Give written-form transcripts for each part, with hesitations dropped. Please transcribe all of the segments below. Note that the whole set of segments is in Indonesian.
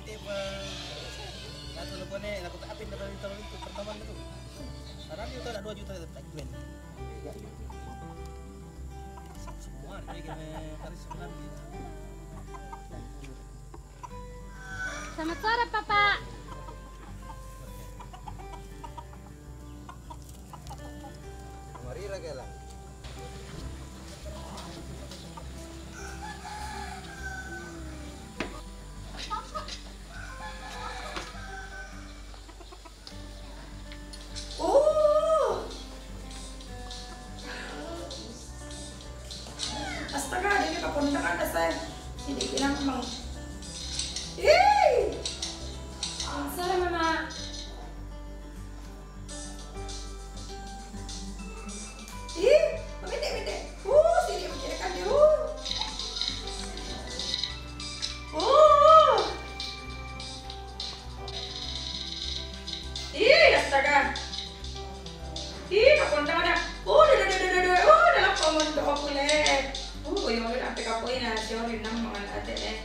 tiba satu lepone aku tak apin dari tahun itu pertama itu karena dia udah 2 juta tak jual semua dia kena harus sebenarnya. Selamat sore, Papa. Mari lah. Astaga, dia kapunta ka na sa hindi pinang Sore, Mama. Mabiti. Sili mo kaya ka niyo. Astaga. Kapunta ka na. Dalam komundo ako ulit. Yung mga ate ka po na siya rin ng mga ate eh.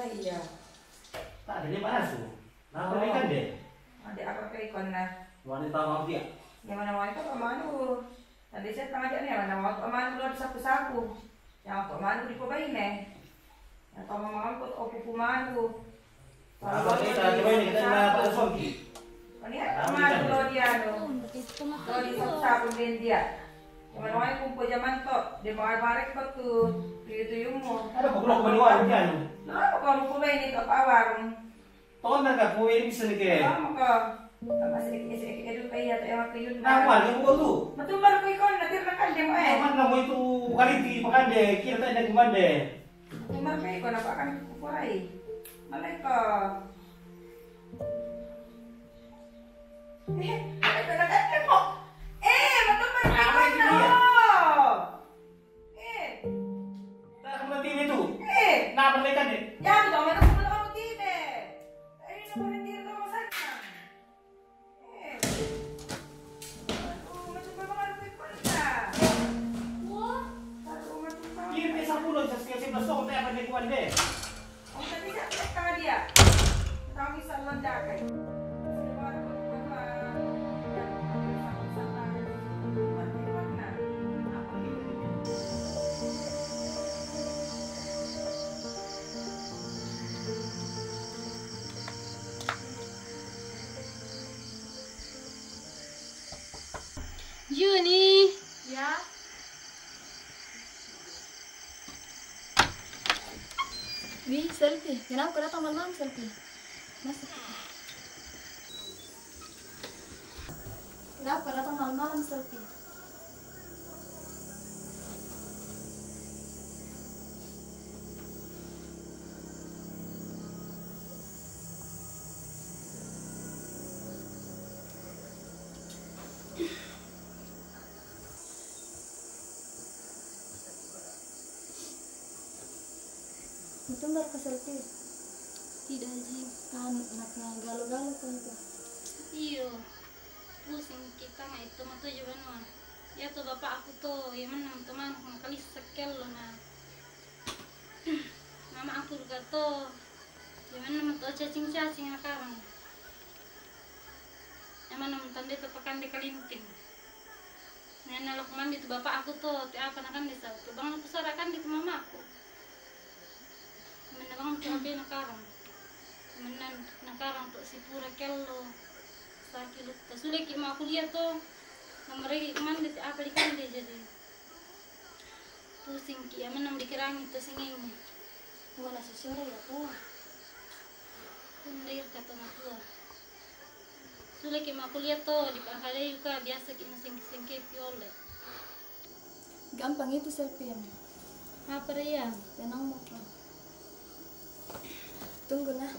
Iya. Tak ada dia panas tuh. Nah, ini kan deh. Ada apa kayak ikon na? Wanita mau dia. Yang mana mau itu kemana? Tadi saya tengah jalan ya mana mau kemana lo sapu-sapu. Yang kemana di kubain nih. Yang kamu mau ikut opu kumanu. Kalau kita coba ini kita dapat sogi. Lihat kemana lo dia lo? Lo di sapu din dia. Yang mana mau kumpul zaman tok. Dia mau barek kok tuh. Itu yung mo. Ada pokok kemeluar dia lo. Nah, kalau kubain itu apa warung? Tahun nak kau ini bisa nih ke? Kamu kok. Masih itu kayak atau yang kuyun. Nah, apa yang kau tuh? Betul baru kau ikon nanti rekan dia mau Kapan kamu itu kali di makan deh? Kira tak ada kemana deh? Betul baru kau ikon apa akan kukurai? Mereka. Betul baru kau ikon no. Tak kemana tim itu? Nah, mereka deh. Ya, betul mereka sebelum kamu tiba. Ini nomor dia kamu saja. Macam mana kau ikon dah? Kira pesa puluh, sekian 11 tahun tak apa deh kuan deh. Oh, tapi saya sama dia. Tahu bisa ledakan. Juni. Ya. Wi, selfie. Kenapa kau datang malam selfie? Masuk. Kenapa kau datang malam selfie? Itu baru ke selfie. Tidak Ji. Kan anaknya galau-galau kok itu. Iyo. Pusing kita mah itu mah tuh juga mah. Ya tuh bapak aku tuh ya mana teman kali sekel loh nah. Mama aku juga tuh ya mana mah tuh cacing-cacing sekarang. Ya mana tanda tepakan di kelinting. Nenek lok mandi tuh bapak aku tuh tiap apa kan desa tuh bang aku sarakan di mama aku. Mana bang tuh apa nakarang. Mana nakarang tuh si pura kello. Sakit lupa sudah kima aku lihat tuh nomor lagi mandi apa di kan dia jadi pusing ki ya mana dikirangi tuh singingnya. Wala sesore ya tuh. Pundir kata tua. Sudah kima aku lihat tuh di pangkalai juga biasa kina singke piole. Gampang itu selfie. Apa ya? Tenang mau kok. Tunggu lah.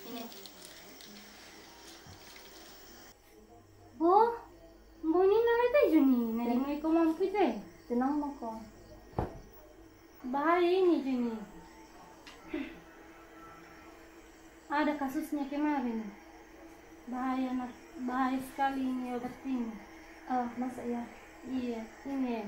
Ini. Oh, bo ini namanya Juni. Nari mau ikut mampu deh. Tenang mau kok. Bahaya ini Juni. Ada kasusnya kemarin. Bahaya sekali ini obat ini. Ah, masa ya? Iya, ini.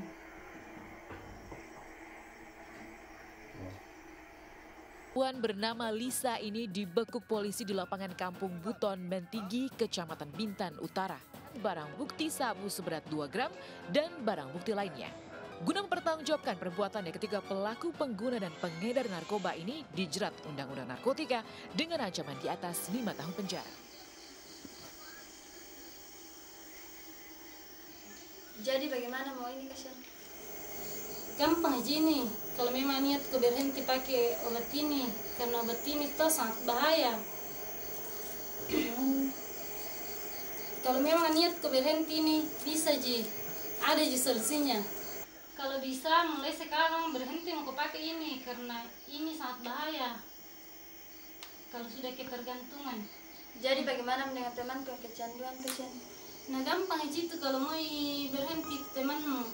Perempuan bernama Lisa ini dibekuk polisi di lapangan Kampung Buton, Mentigi, Kecamatan Bintan Utara. Barang bukti sabu seberat 2 gram dan barang bukti lainnya. Guna mempertanggungjawabkan perbuatannya ketiga pelaku pengguna dan pengedar narkoba ini dijerat Undang-Undang Narkotika dengan ancaman di atas 5 tahun penjara. Jadi bagaimana mau ini kasihan? Gampang aja nih, kalau memang niat ke berhenti pakai obat ini, karena obat ini tuh sangat bahaya. Kalau memang niat ke berhenti ini, bisa Ji, ada Ji solusinya. Kalau bisa mulai sekarang berhenti mau pakai ini, karena ini sangat bahaya. Kalau sudah ketergantungan. Jadi bagaimana dengan temanku yang kecanduan kasihan? Nah gampang aja itu kalau mau berhenti temanmu.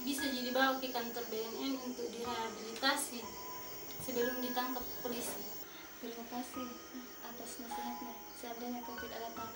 Bisa jadi bawa ke kantor BNN untuk direhabilitasi sebelum ditangkap polisi. Terima kasih atas nasihatnya. Seandainya kau tidak datang,